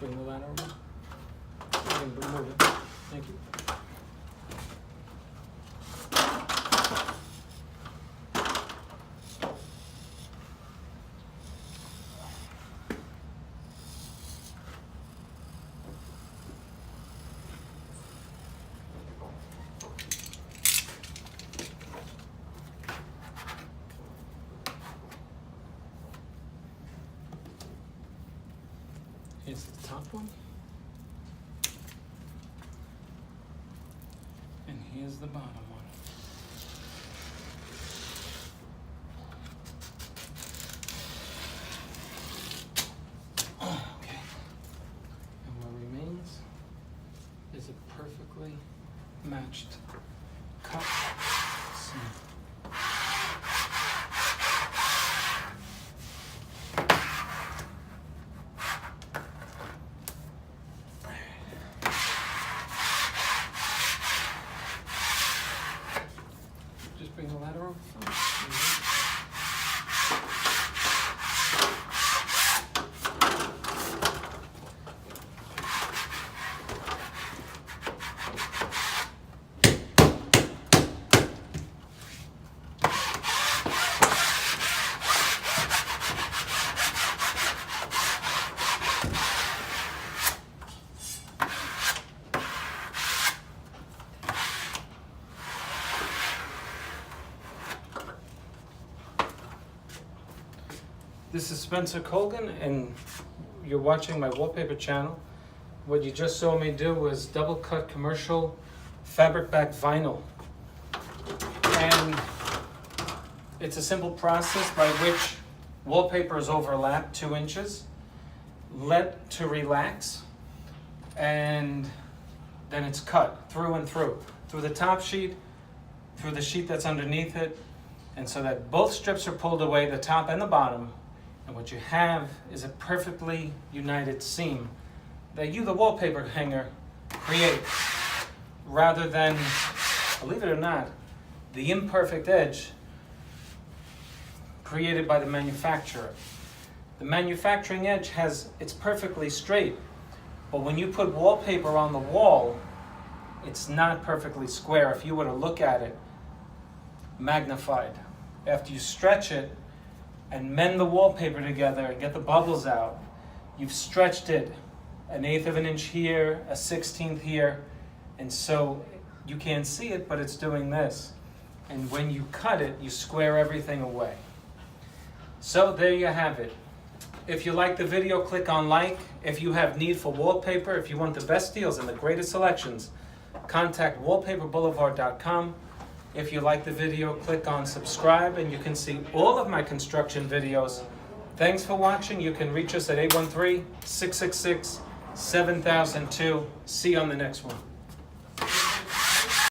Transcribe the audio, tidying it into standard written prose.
bring the ladder over? You can move it. Thank you. Here's the top one. And here's the bottom one. Okay. And what remains is a perfectly matched cut seam. Just bring the ladder over. This is Spencer Colgan, and you're watching my Wallpaper channel. What you just saw me do was double cut commercial fabric back vinyl. And it's a simple process by which wallpaper is overlapped 2 inches, let to relax, and then it's cut through and through the top sheet, through the sheet that's underneath it, and so that both strips are pulled away, the top and the bottom. And what you have is a perfectly united seam that you, the wallpaper hanger, create, rather than, believe it or not, the imperfect edge created by the manufacturer. The manufacturing edge it's perfectly straight, but when you put wallpaper on the wall, it's not perfectly square. If you were to look at it magnified, after you stretch it and mend the wallpaper together and get the bubbles out, you've stretched it 1/8 of an inch here, 1/16 here, and so you can't see it, but it's doing this. And when you cut it, you square everything away. So there you have it. If you like the video, click on like. If you have need for wallpaper, if you want the best deals and the greatest selections, contact wallpaperboulevard.com. If you like the video, click on subscribe, and you can see all of my construction videos. Thanks for watching. You can reach us at 813-666-7002. See you on the next one.